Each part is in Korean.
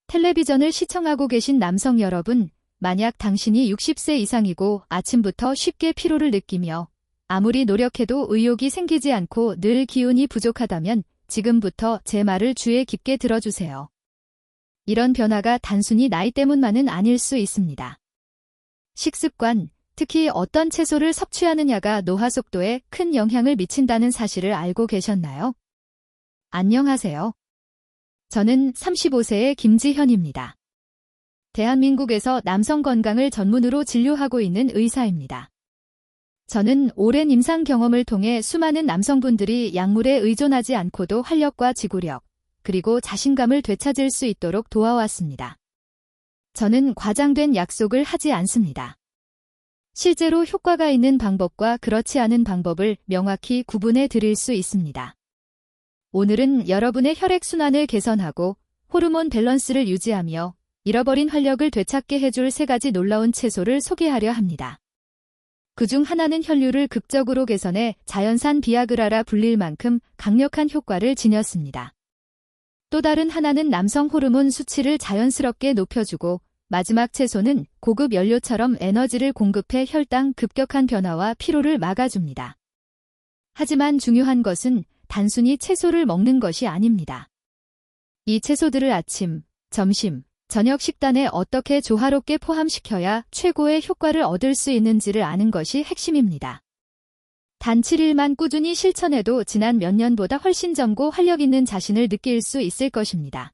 텔레비전을 시청하고 계신 남성 여러분, 만약 당신이 60세 이상이고 아침부터 쉽게 피로를 느끼며 아무리 노력해도 의욕이 생기지 않고 늘 기운이 부족하다면 지금부터 제 말을 주의 깊게 들어주세요. 이런 변화가 단순히 나이 때문만은 아닐 수 있습니다. 식습관, 특히 어떤 채소를 섭취하느냐가 노화 속도에 큰 영향을 미친다는 사실을 알고 계셨나요? 안녕하세요. 저는 35세의 김지현입니다. 대한민국에서 남성 건강을 전문으로 진료하고 있는 의사입니다. 저는 오랜 임상 경험을 통해 수많은 남성분들이 약물에 의존하지 않고도 활력과 지구력, 그리고 자신감을 되찾을 수 있도록 도와왔습니다. 저는 과장된 약속을 하지 않습니다. 실제로 효과가 있는 방법과 그렇지 않은 방법을 명확히 구분해 드릴 수 있습니다. 오늘은 여러분의 혈액순환을 개선하고 호르몬 밸런스를 유지하며 잃어버린 활력을 되찾게 해줄 3가지 놀라운 채소를 소개하려 합니다. 그중 하나는 혈류를 극적으로 개선해 자연산 비아그라라 불릴 만큼 강력한 효과를 지녔습니다. 또 다른 하나는 남성 호르몬 수치를 자연스럽게 높여주고 마지막 채소는 고급 연료처럼 에너지를 공급해 혈당 급격한 변화와 피로를 막아줍니다. 하지만 중요한 것은 단순히 채소를 먹는 것이 아닙니다. 이 채소들을 아침, 점심, 저녁 식단에 어떻게 조화롭게 포함시켜야 최고의 효과를 얻을 수 있는지를 아는 것이 핵심입니다. 단 7일만 꾸준히 실천해도 지난 몇 년보다 훨씬 젊고 활력 있는 자신을 느낄 수 있을 것입니다.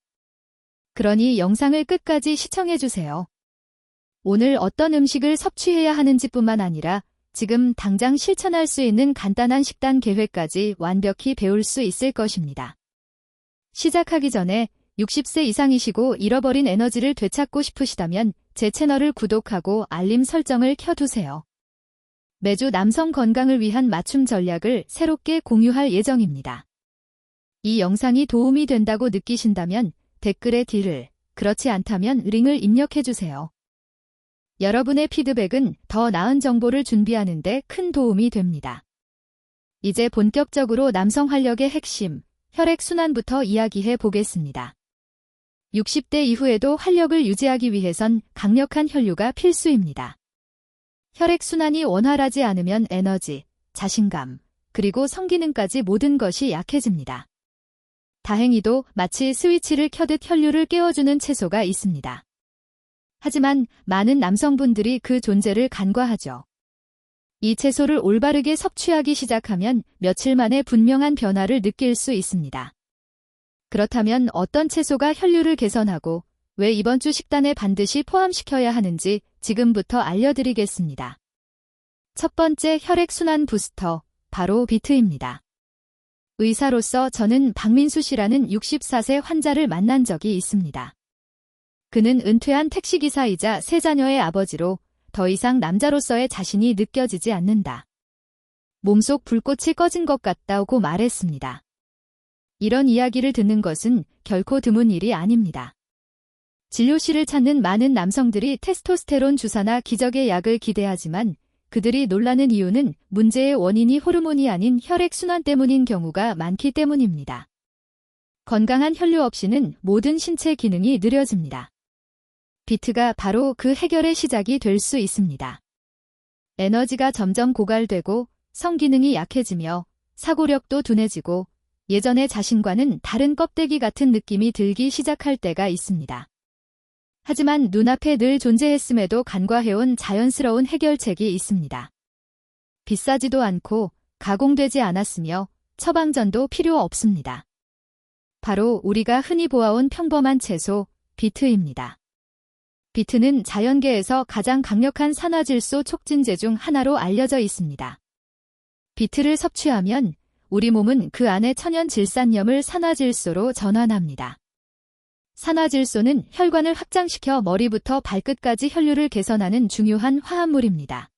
그러니 영상을 끝까지 시청해주세요. 오늘 어떤 음식을 섭취해야 하는지뿐만 아니라 지금 당장 실천할 수 있는 간단한 식단 계획까지 완벽히 배울 수 있을 것입니다. 시작하기 전에 60세 이상이시고 잃어버린 에너지를 되찾고 싶으시다면 제 채널을 구독하고 알림 설정을 켜두세요. 매주 남성 건강을 위한 맞춤 전략을 새롭게 공유할 예정입니다. 이 영상이 도움이 된다고 느끼신다면 댓글에 D를, 그렇지 않다면 링을 입력해주세요. 여러분의 피드백은 더 나은 정보를 준비하는 데 큰 도움이 됩니다. 이제 본격적으로 남성 활력의 핵심, 혈액순환부터 이야기해 보겠습니다. 60대 이후에도 활력을 유지하기 위해선 강력한 혈류가 필수입니다. 혈액순환이 원활하지 않으면 에너지, 자신감, 그리고 성기능까지 모든 것이 약해집니다. 다행히도 마치 스위치를 켜듯 혈류를 깨워주는 채소가 있습니다. 하지만 많은 남성분들이 그 존재를 간과하죠. 이 채소를 올바르게 섭취하기 시작하면 며칠 만에 분명한 변화를 느낄 수 있습니다. 그렇다면 어떤 채소가 혈류를 개선하고 왜 이번 주 식단에 반드시 포함시켜야 하는지 지금부터 알려드리겠습니다. 첫 번째 혈액순환 부스터, 바로 비트입니다. 의사로서 저는 박민수 씨라는 64세 환자를 만난 적이 있습니다. 그는 은퇴한 택시기사이자 3자녀의 아버지로 더 이상 남자로서의 자신이 느껴지지 않는다. 몸속 불꽃이 꺼진 것 같다고 말했습니다. 이런 이야기를 듣는 것은 결코 드문 일이 아닙니다. 진료실을 찾는 많은 남성들이 테스토스테론 주사나 기적의 약을 기대하지만 그들이 놀라는 이유는 문제의 원인이 호르몬이 아닌 혈액순환 때문인 경우가 많기 때문입니다. 건강한 혈류 없이는 모든 신체 기능이 느려집니다. 비트가 바로 그 해결의 시작이 될 수 있습니다. 에너지가 점점 고갈되고 성기능이 약해지며 사고력도 둔해지고 예전의 자신과는 다른 껍데기 같은 느낌이 들기 시작할 때가 있습니다. 하지만 눈앞에 늘 존재했음에도 간과해온 자연스러운 해결책이 있습니다. 비싸지도 않고 가공되지 않았으며 처방전도 필요 없습니다. 바로 우리가 흔히 보아온 평범한 채소, 비트입니다. 비트는 자연계에서 가장 강력한 산화질소 촉진제 중 하나로 알려져 있습니다. 비트를 섭취하면 우리 몸은 그 안의 천연 질산염을 산화질소로 전환합니다. 산화질소는 혈관을 확장시켜 머리부터 발끝까지 혈류를 개선하는 중요한 화합물입니다.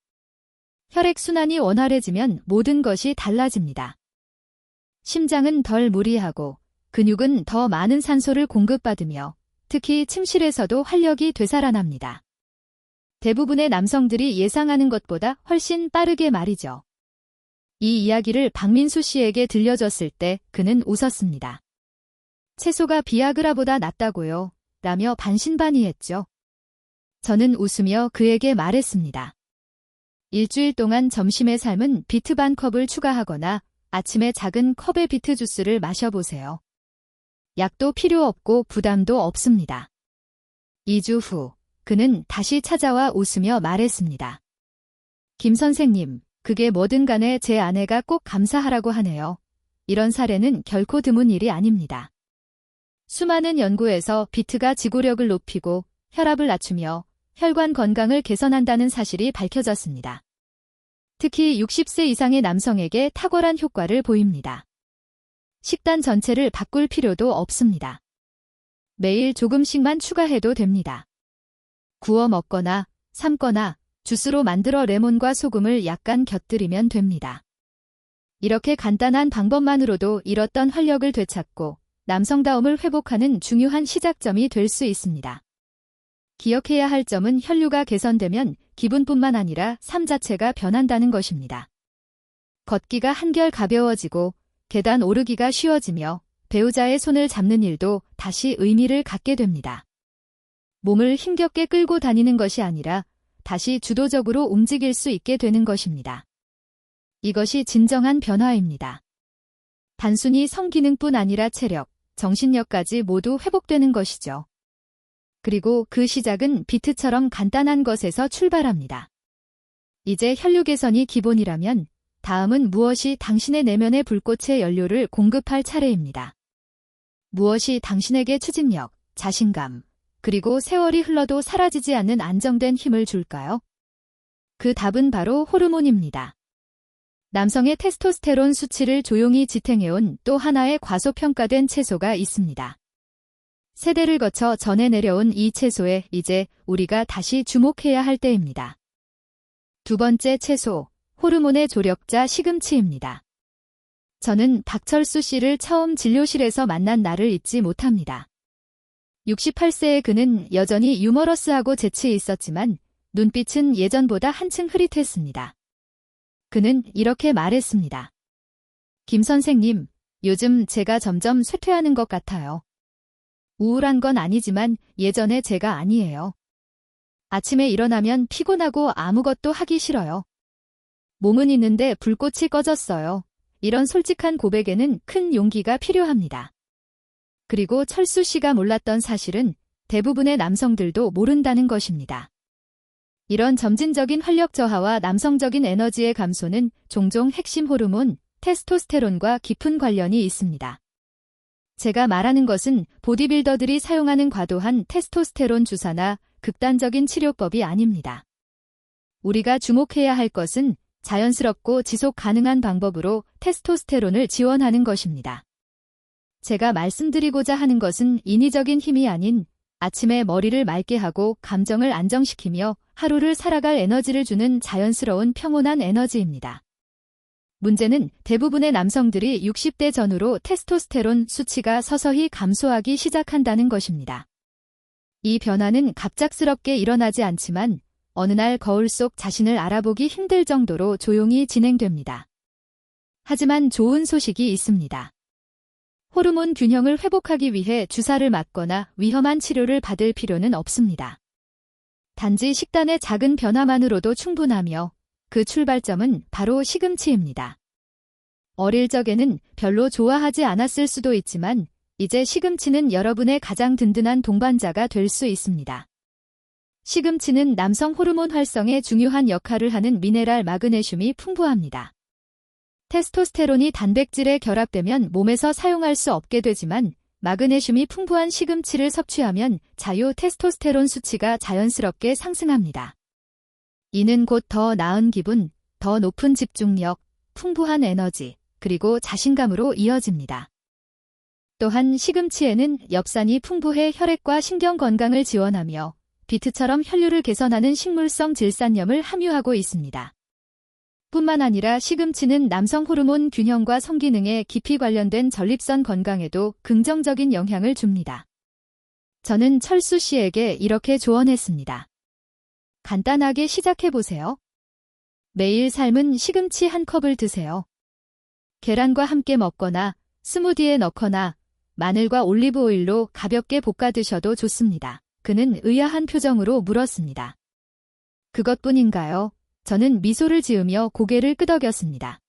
혈액순환이 원활해지면 모든 것이 달라집니다. 심장은 덜 무리하고 근육은 더 많은 산소를 공급받으며 특히 침실에서도 활력이 되살아납니다. 대부분의 남성들이 예상하는 것보다 훨씬 빠르게 말이죠. 이 이야기를 박민수 씨에게 들려줬을 때 그는 웃었습니다. 채소가 비아그라보다 낫다고요? 라며 반신반의했죠. 저는 웃으며 그에게 말했습니다. 일주일 동안 점심에 삶은 비트 반 컵을 추가하거나 아침에 작은 컵의 비트 주스를 마셔보세요. 약도 필요 없고 부담도 없습니다. 2주 후, 그는 다시 찾아와 웃으며 말했습니다. 김 선생님, 그게 뭐든 간에 제 아내가 꼭 감사하라고 하네요. 이런 사례는 결코 드문 일이 아닙니다. 수많은 연구에서 비트가 지구력을 높이고 혈압을 낮추며 혈관 건강을 개선한다는 사실이 밝혀졌습니다. 특히 60세 이상의 남성에게 탁월한 효과를 보입니다. 식단 전체를 바꿀 필요도 없습니다. 매일 조금씩만 추가해도 됩니다. 구워 먹거나 삶거나 주스로 만들어 레몬과 소금을 약간 곁들이면 됩니다. 이렇게 간단한 방법만으로도 잃었던 활력을 되찾고 남성다움을 회복하는 중요한 시작점이 될 수 있습니다. 기억해야 할 점은 혈류가 개선되면 기분뿐만 아니라 삶 자체가 변한다는 것입니다. 걷기가 한결 가벼워지고 계단 오르기가 쉬워지며 배우자의 손을 잡는 일도 다시 의미를 갖게 됩니다. 몸을 힘겹게 끌고 다니는 것이 아니라 다시 주도적으로 움직일 수 있게 되는 것입니다. 이것이 진정한 변화입니다. 단순히 성기능뿐 아니라 체력, 정신력까지 모두 회복되는 것이죠. 그리고 그 시작은 비트처럼 간단한 것에서 출발합니다. 이제 혈류 개선이 기본이라면 다음은 무엇이 당신의 내면의 불꽃의 연료를 공급할 차례입니다. 무엇이 당신에게 추진력, 자신감, 그리고 세월이 흘러도 사라지지 않는 안정된 힘을 줄까요? 그 답은 바로 호르몬입니다. 남성의 테스토스테론 수치를 조용히 지탱해온 또 하나의 과소평가된 채소가 있습니다. 세대를 거쳐 전해 내려온 이 채소에 이제 우리가 다시 주목해야 할 때입니다. 두 번째 채소, 호르몬의 조력자 시금치입니다. 저는 박철수 씨를 처음 진료실에서 만난 날을 잊지 못합니다. 68세의 그는 여전히 유머러스하고 재치 있었지만 눈빛은 예전보다 한층 흐릿했습니다. 그는 이렇게 말했습니다. 김 선생님, 요즘 제가 점점 쇠퇴하는 것 같아요. 우울한 건 아니지만 예전의 제가 아니에요. 아침에 일어나면 피곤하고 아무것도 하기 싫어요. 몸은 있는데 불꽃이 꺼졌어요. 이런 솔직한 고백에는 큰 용기가 필요합니다. 그리고 철수 씨가 몰랐던 사실은 대부분의 남성들도 모른다는 것입니다. 이런 점진적인 활력 저하와 남성적인 에너지의 감소는 종종 핵심 호르몬, 테스토스테론과 깊은 관련이 있습니다. 제가 말하는 것은 보디빌더들이 사용하는 과도한 테스토스테론 주사나 극단적인 치료법이 아닙니다. 우리가 주목해야 할 것은 자연스럽고 지속 가능한 방법으로 테스토스테론을 지원하는 것입니다. 제가 말씀드리고자 하는 것은 인위적인 힘이 아닌 아침에 머리를 맑게 하고 감정을 안정시키며 하루를 살아갈 에너지를 주는 자연스러운 평온한 에너지입니다. 문제는 대부분의 남성들이 60대 전후로 테스토스테론 수치가 서서히 감소하기 시작한다는 것입니다. 이 변화는 갑작스럽게 일어나지 않지만 어느 날 거울 속 자신을 알아보기 힘들 정도로 조용히 진행됩니다. 하지만 좋은 소식이 있습니다. 호르몬 균형을 회복하기 위해 주사를 맞거나 위험한 치료를 받을 필요는 없습니다. 단지 식단의 작은 변화만으로도 충분하며 그 출발점은 바로 시금치입니다. 어릴 적에는 별로 좋아하지 않았을 수도 있지만 이제 시금치는 여러분의 가장 든든한 동반자가 될 수 있습니다. 시금치는 남성 호르몬 활성에 중요한 역할을 하는 미네랄 마그네슘이 풍부합니다. 테스토스테론이 단백질에 결합되면 몸에서 사용할 수 없게 되지만 마그네슘이 풍부한 시금치를 섭취하면 자유 테스토스테론 수치가 자연스럽게 상승합니다. 이는 곧 더 나은 기분, 더 높은 집중력, 풍부한 에너지, 그리고 자신감으로 이어집니다. 또한 시금치에는 엽산이 풍부해 혈액과 신경 건강을 지원하며 비트처럼 혈류를 개선하는 식물성 질산염을 함유하고 있습니다. 뿐만 아니라 시금치는 남성 호르몬 균형과 성기능에 깊이 관련된 전립선 건강에도 긍정적인 영향을 줍니다. 저는 철수 씨에게 이렇게 조언했습니다. 간단하게 시작해보세요. 매일 삶은 시금치 한 컵을 드세요. 계란과 함께 먹거나 스무디에 넣거나 마늘과 올리브 오일로 가볍게 볶아 드셔도 좋습니다. 그는 의아한 표정으로 물었습니다. 그것뿐인가요? 저는 미소를 지으며 고개를 끄덕였습니다.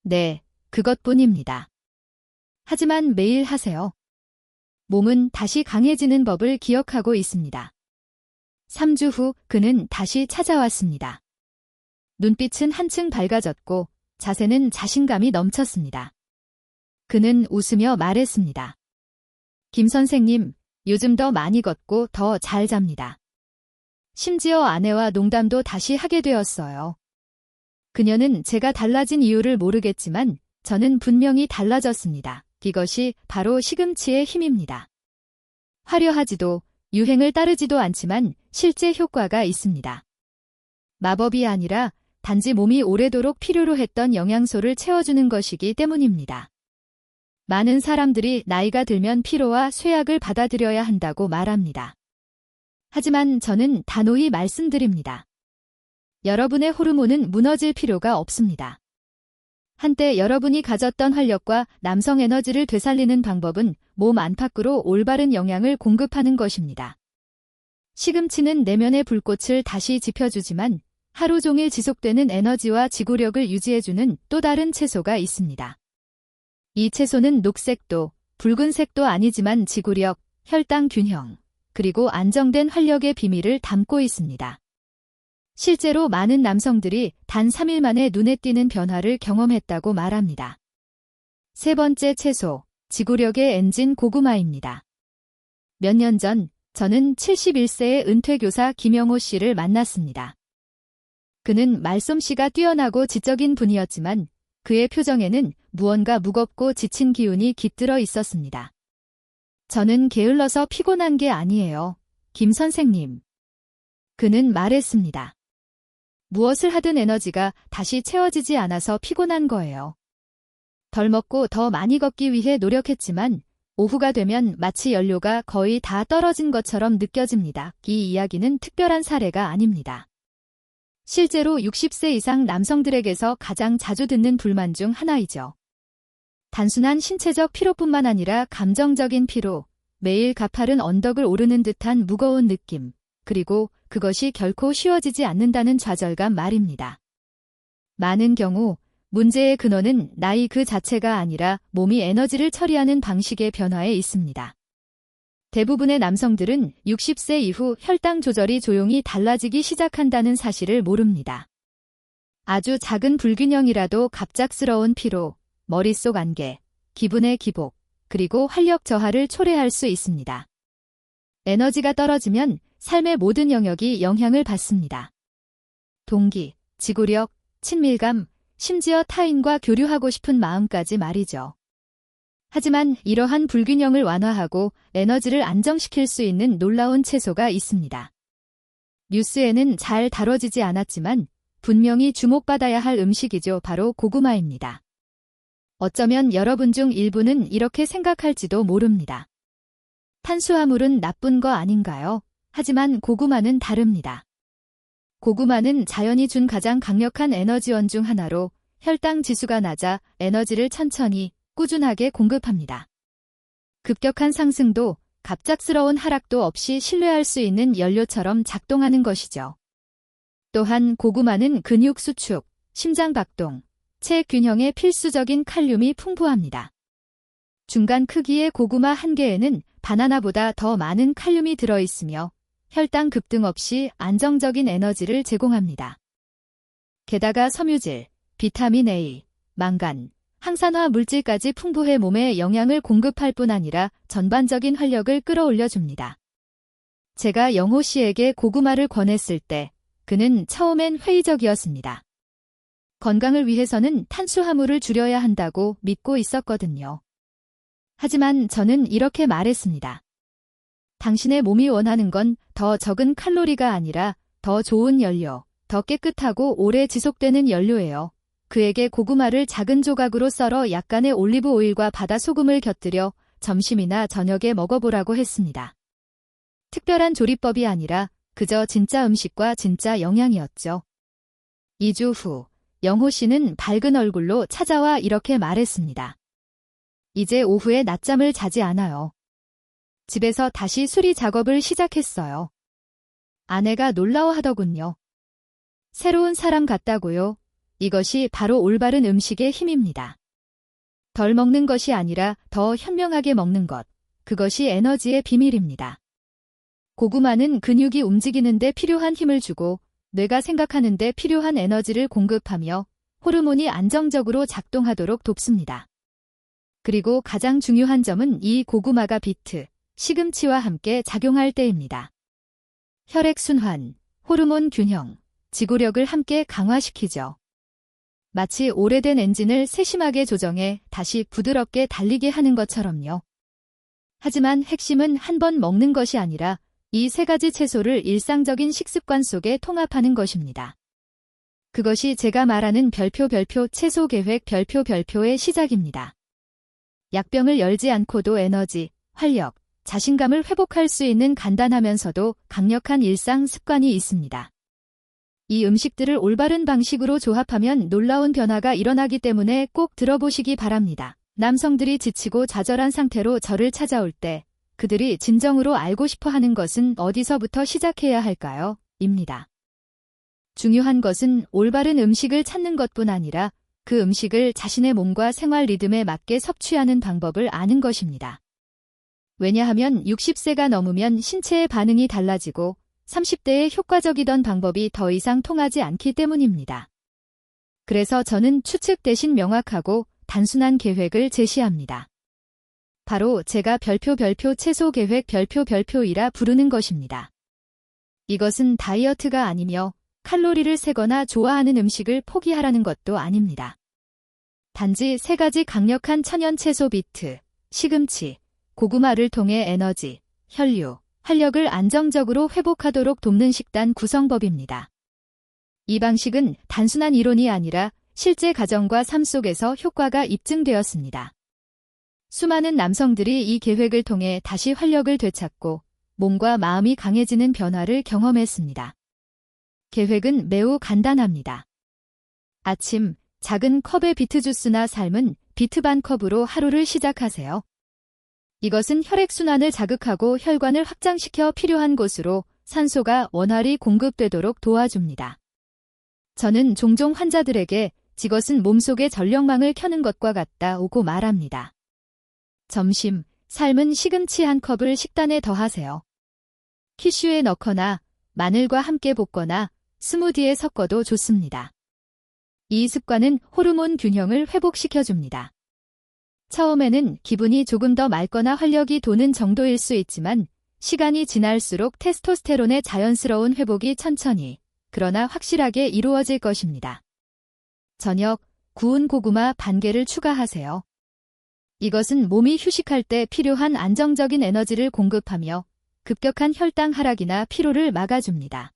네, 그것뿐입니다. 하지만 매일 하세요. 몸은 다시 강해지는 법을 기억하고 있습니다. 3주 후 그는 다시 찾아왔습니다. 눈빛은 한층 밝아졌고 자세는 자신감이 넘쳤습니다. 그는 웃으며 말했습니다. 김 선생님, 요즘 더 많이 걷고 더 잘 잡니다. 심지어 아내와 농담도 다시 하게 되었어요. 그녀는 제가 달라진 이유를 모르겠지만 저는 분명히 달라졌습니다. 이것이 바로 시금치의 힘입니다. 화려하지도 유행을 따르지도 않지만 실제 효과가 있습니다. 마법이 아니라 단지 몸이 오래도록 필요로 했던 영양소를 채워주는 것이기 때문입니다. 많은 사람들이 나이가 들면 피로와 쇠약을 받아들여야 한다고 말합니다. 하지만 저는 단호히 말씀드립니다. 여러분의 호르몬은 무너질 필요가 없습니다. 한때 여러분이 가졌던 활력과 남성 에너지를 되살리는 방법은 몸 안팎으로 올바른 영양을 공급하는 것입니다. 시금치는 내면의 불꽃을 다시 지펴주지만 하루 종일 지속되는 에너지와 지구력을 유지해주는 또 다른 채소가 있습니다. 이 채소는 녹색도, 붉은색도 아니지만 지구력, 혈당 균형, 그리고 안정된 활력의 비밀을 담고 있습니다. 실제로 많은 남성들이 단 3일 만에 눈에 띄는 변화를 경험했다고 말합니다. 세 번째 채소, 지구력의 엔진 고구마입니다. 몇 년 전 저는 71세의 은퇴교사 김영호 씨를 만났습니다. 그는 말솜씨가 뛰어나고 지적인 분이었지만 그의 표정에는 무언가 무겁고 지친 기운이 깃들어 있었습니다. 저는 게을러서 피곤한 게 아니에요, 김 선생님. 그는 말했습니다. 무엇을 하든 에너지가 다시 채워지지 않아서 피곤한 거예요. 덜 먹고 더 많이 걷기 위해 노력했지만 오후가 되면 마치 연료가 거의 다 떨어진 것처럼 느껴집니다. 이 이야기는 특별한 사례가 아닙니다. 실제로 60세 이상 남성들에게서 가장 자주 듣는 불만 중 하나이죠. 단순한 신체적 피로뿐만 아니라 감정적인 피로, 매일 가파른 언덕을 오르는 듯한 무거운 느낌, 그리고 그것이 결코 쉬워지지 않는다는 좌절감 말입니다. 많은 경우 문제의 근원은 나이 그 자체가 아니라 몸이 에너지를 처리하는 방식의 변화에 있습니다. 대부분의 남성들은 60세 이후 혈당 조절이 조용히 달라지기 시작한다는 사실을 모릅니다. 아주 작은 불균형이라도 갑작스러운 피로, 머릿속 안개, 기분의 기복, 그리고 활력 저하를 초래할 수 있습니다. 에너지가 떨어지면 삶의 모든 영역이 영향을 받습니다. 동기, 지구력, 친밀감, 심지어 타인과 교류하고 싶은 마음까지 말이죠. 하지만 이러한 불균형을 완화하고 에너지를 안정시킬 수 있는 놀라운 채소가 있습니다. 뉴스에는 잘 다뤄지지 않았지만 분명히 주목받아야 할 음식이죠. 바로 고구마입니다. 어쩌면 여러분 중 일부는 이렇게 생각할지도 모릅니다. 탄수화물은 나쁜 거 아닌가요? 하지만 고구마는 다릅니다. 고구마는 자연이 준 가장 강력한 에너지원 중 하나로 혈당 지수가 낮아 에너지를 천천히, 꾸준하게 공급합니다. 급격한 상승도 갑작스러운 하락도 없이 신뢰할 수 있는 연료처럼 작동하는 것이죠. 또한 고구마는 근육 수축, 심장 박동, 체균형에 필수적인 칼륨이 풍부합니다. 중간 크기의 고구마 한 개에는 바나나보다 더 많은 칼륨이 들어있으며 혈당 급등 없이 안정적인 에너지를 제공합니다. 게다가 섬유질, 비타민 A, 망간, 항산화 물질까지 풍부해 몸에 영양을 공급할 뿐 아니라 전반적인 활력을 끌어올려줍니다. 제가 영호 씨에게 고구마를 권했을 때 그는 처음엔 회의적이었습니다. 건강을 위해서는 탄수화물을 줄여야 한다고 믿고 있었거든요. 하지만 저는 이렇게 말했습니다. 당신의 몸이 원하는 건 더 적은 칼로리가 아니라 더 좋은 연료, 더 깨끗하고 오래 지속되는 연료예요. 그에게 고구마를 작은 조각으로 썰어 약간의 올리브 오일과 바다 소금을 곁들여 점심이나 저녁에 먹어보라고 했습니다. 특별한 조리법이 아니라 그저 진짜 음식과 진짜 영양이었죠. 2주 후 영호 씨는 밝은 얼굴로 찾아와 이렇게 말했습니다. 이제 오후에 낮잠을 자지 않아요. 집에서 다시 수리 작업을 시작했어요. 아내가 놀라워하더군요. 새로운 사람 같다고요? 이것이 바로 올바른 음식의 힘입니다. 덜 먹는 것이 아니라 더 현명하게 먹는 것. 그것이 에너지의 비밀입니다. 고구마는 근육이 움직이는데 필요한 힘을 주고 뇌가 생각하는데 필요한 에너지를 공급하며 호르몬이 안정적으로 작동하도록 돕습니다. 그리고 가장 중요한 점은 이 고구마가 비트, 시금치와 함께 작용할 때입니다. 혈액순환, 호르몬 균형, 지구력을 함께 강화시키죠. 마치 오래된 엔진을 세심하게 조정해 다시 부드럽게 달리게 하는 것처럼요. 하지만 핵심은 한 번 먹는 것이 아니라 이 세 가지 채소를 일상적인 식습관 속에 통합하는 것입니다. 그것이 제가 말하는 별표 채소 계획 별표의 시작입니다. 약병을 열지 않고도 에너지, 활력, 자신감을 회복할 수 있는 간단하면서도 강력한 일상 습관이 있습니다. 이 음식들을 올바른 방식으로 조합하면 놀라운 변화가 일어나기 때문에 꼭 들어보시기 바랍니다. 남성들이 지치고 좌절한 상태로 저를 찾아올 때 그들이 진정으로 알고 싶어 하는 것은 어디서부터 시작해야 할까요? 입니다. 중요한 것은 올바른 음식을 찾는 것뿐 아니라 그 음식을 자신의 몸과 생활 리듬에 맞게 섭취하는 방법을 아는 것입니다. 왜냐하면 60세가 넘으면 신체의 반응이 달라지고 30대에 효과적이던 방법이 더 이상 통하지 않기 때문입니다. 그래서 저는 추측 대신 명확하고 단순한 계획을 제시합니다. 바로 제가 별표 채소 계획 별표이라 부르는 것입니다. 이것은 다이어트가 아니며 칼로리를 세거나 좋아하는 음식을 포기하라는 것도 아닙니다. 단지 세 가지 강력한 천연 채소 비트, 시금치, 고구마를 통해 에너지, 혈류, 활력을 안정적으로 회복하도록 돕는 식단 구성법입니다. 이 방식은 단순한 이론이 아니라 실제 가정과 삶 속에서 효과가 입증되었습니다. 수많은 남성들이 이 계획을 통해 다시 활력을 되찾고 몸과 마음이 강해지는 변화를 경험했습니다. 계획은 매우 간단합니다. 아침, 작은 컵의 비트 주스나 삶은 비트 반 컵으로 하루를 시작하세요. 이것은 혈액순환을 자극하고 혈관을 확장시켜 필요한 곳으로 산소가 원활히 공급되도록 도와줍니다. 저는 종종 환자들에게 이것은 몸속의 전력망을 켜는 것과 같다고 말합니다. 점심, 삶은 시금치 한 컵을 식단에 더하세요. 키슈에 넣거나 마늘과 함께 볶거나 스무디에 섞어도 좋습니다. 이 습관은 호르몬 균형을 회복시켜줍니다. 처음에는 기분이 조금 더 맑거나 활력이 도는 정도일 수 있지만 시간이 지날수록 테스토스테론의 자연스러운 회복이 천천히, 그러나 확실하게 이루어질 것입니다. 저녁, 구운 고구마 반 개를 추가하세요. 이것은 몸이 휴식할 때 필요한 안정적인 에너지를 공급하며 급격한 혈당 하락이나 피로를 막아줍니다.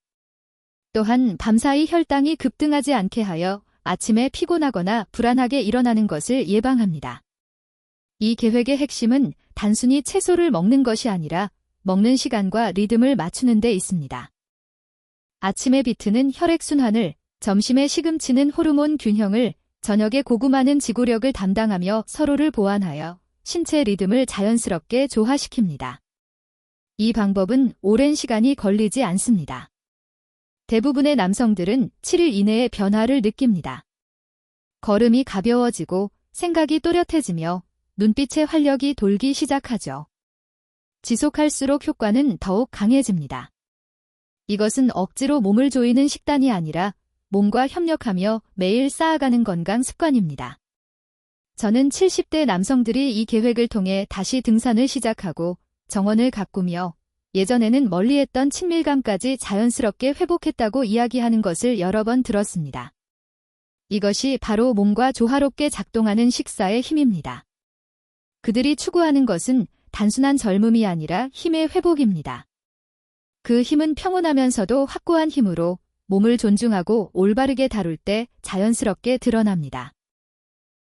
또한 밤사이 혈당이 급등하지 않게 하여 아침에 피곤하거나 불안하게 일어나는 것을 예방합니다. 이 계획의 핵심은 단순히 채소를 먹는 것이 아니라 먹는 시간과 리듬을 맞추는 데 있습니다. 아침의 비트는 혈액순환을, 점심의 시금치는 호르몬 균형을, 저녁의 고구마는 지구력을 담당하며 서로를 보완하여 신체 리듬을 자연스럽게 조화시킵니다. 이 방법은 오랜 시간이 걸리지 않습니다. 대부분의 남성들은 7일 이내에 변화를 느낍니다. 걸음이 가벼워지고 생각이 또렷해지며 눈빛의 활력이 돌기 시작하죠. 지속할수록 효과는 더욱 강해집니다. 이것은 억지로 몸을 조이는 식단이 아니라 몸과 협력하며 매일 쌓아가는 건강 습관입니다. 저는 70대 남성들이 이 계획을 통해 다시 등산을 시작하고 정원을 가꾸며 예전에는 멀리했던 친밀감까지 자연스럽게 회복했다고 이야기하는 것을 여러 번 들었습니다. 이것이 바로 몸과 조화롭게 작동하는 식사의 힘입니다. 그들이 추구하는 것은 단순한 젊음이 아니라 힘의 회복입니다. 그 힘은 평온하면서도 확고한 힘으로 몸을 존중하고 올바르게 다룰 때 자연스럽게 드러납니다.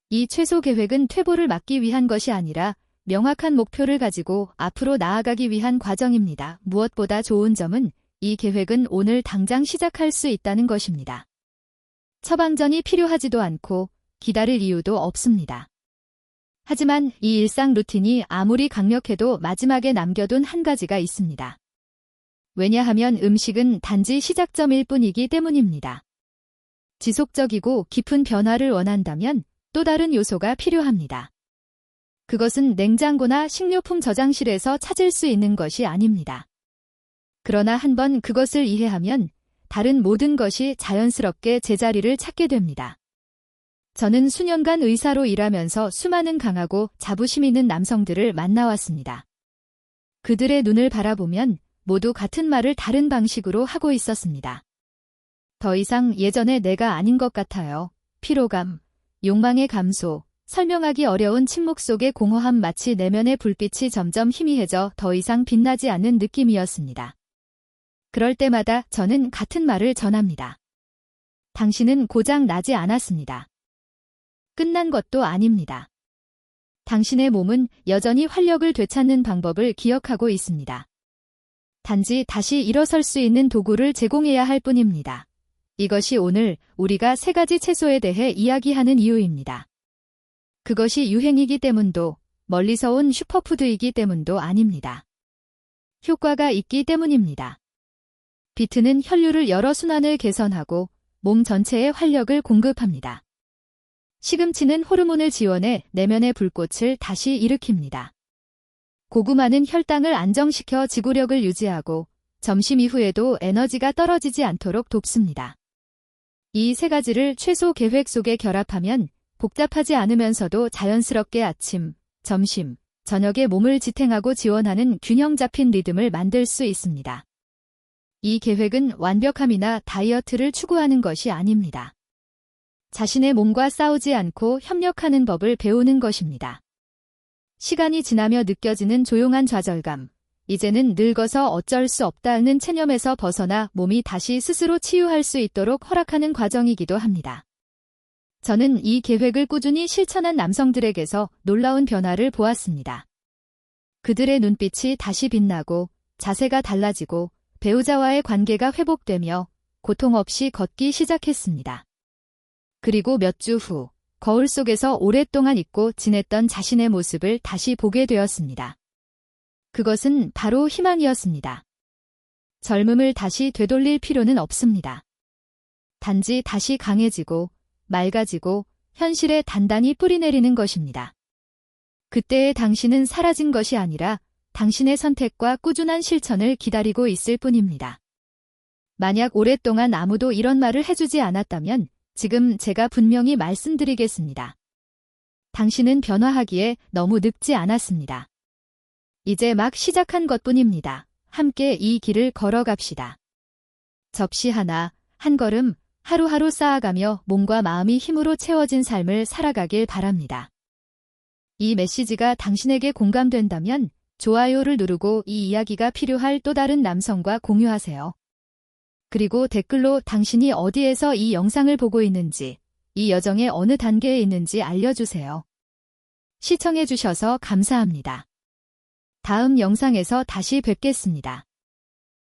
이 최소 계획은 퇴보를 막기 위한 것이 아니라 명확한 목표를 가지고 앞으로 나아가기 위한 과정입니다. 무엇보다 좋은 점은 이 계획은 오늘 당장 시작할 수 있다는 것입니다. 처방전이 필요하지도 않고 기다릴 이유도 없습니다. 하지만 이 일상 루틴이 아무리 강력해도 마지막에 남겨둔 한 가지가 있습니다. 왜냐하면 음식은 단지 시작점일 뿐이기 때문입니다. 지속적이고 깊은 변화를 원한다면 또 다른 요소가 필요합니다. 그것은 냉장고나 식료품 저장실에서 찾을 수 있는 것이 아닙니다. 그러나 한번 그것을 이해하면 다른 모든 것이 자연스럽게 제자리를 찾게 됩니다. 저는 수년간 의사로 일하면서 수많은 강하고 자부심 있는 남성들을 만나왔습니다. 그들의 눈을 바라보면 모두 같은 말을 다른 방식으로 하고 있었습니다. 더 이상 예전의 내가 아닌 것 같아요. 피로감, 욕망의 감소, 설명하기 어려운 침묵 속의 공허함, 마치 내면의 불빛이 점점 희미해져 더 이상 빛나지 않는 느낌이었습니다. 그럴 때마다 저는 같은 말을 전합니다. 당신은 고장 나지 않았습니다. 끝난 것도 아닙니다. 당신의 몸은 여전히 활력을 되찾는 방법을 기억하고 있습니다. 단지 다시 일어설 수 있는 도구를 제공해야 할 뿐입니다. 이것이 오늘 우리가 3가지 채소에 대해 이야기하는 이유입니다. 그것이 유행이기 때문도, 멀리서 온 슈퍼푸드이기 때문도 아닙니다. 효과가 있기 때문입니다. 비트는 혈류를 열어 순환을 개선하고 몸 전체에 활력을 공급합니다. 시금치는 호르몬을 지원해 내면의 불꽃을 다시 일으킵니다. 고구마는 혈당을 안정시켜 지구력을 유지하고 점심 이후에도 에너지가 떨어지지 않도록 돕습니다. 이 3가지를 최소 계획 속에 결합하면 복잡하지 않으면서도 자연스럽게 아침, 점심, 저녁에 몸을 지탱하고 지원하는 균형 잡힌 리듬을 만들 수 있습니다. 이 계획은 완벽함이나 다이어트를 추구하는 것이 아닙니다. 자신의 몸과 싸우지 않고 협력하는 법을 배우는 것입니다. 시간이 지나며 느껴지는 조용한 좌절감, 이제는 늙어서 어쩔 수 없다는 체념에서 벗어나 몸이 다시 스스로 치유할 수 있도록 허락하는 과정이기도 합니다. 저는 이 계획을 꾸준히 실천한 남성들에게서 놀라운 변화를 보았습니다. 그들의 눈빛이 다시 빛나고 자세가 달라지고 배우자와의 관계가 회복되며 고통 없이 걷기 시작했습니다. 그리고 몇 주 후, 거울 속에서 오랫동안 잊고 지냈던 자신의 모습을 다시 보게 되었습니다. 그것은 바로 희망이었습니다. 젊음을 다시 되돌릴 필요는 없습니다. 단지 다시 강해지고, 맑아지고, 현실에 단단히 뿌리내리는 것입니다. 그때의 당신은 사라진 것이 아니라 당신의 선택과 꾸준한 실천을 기다리고 있을 뿐입니다. 만약 오랫동안 아무도 이런 말을 해주지 않았다면 지금 제가 분명히 말씀드리겠습니다. 당신은 변화하기에 너무 늙지 않았습니다. 이제 막 시작한 것뿐입니다. 함께 이 길을 걸어갑시다. 접시 하나, 한 걸음, 하루하루 쌓아가며 몸과 마음이 힘으로 채워진 삶을 살아가길 바랍니다. 이 메시지가 당신에게 공감된다면 좋아요를 누르고 이 이야기가 필요할 또 다른 남성과 공유하세요. 그리고 댓글로 당신이 어디에서 이 영상을 보고 있는지, 이 여정의 어느 단계에 있는지 알려주세요. 시청해주셔서 감사합니다. 다음 영상에서 다시 뵙겠습니다.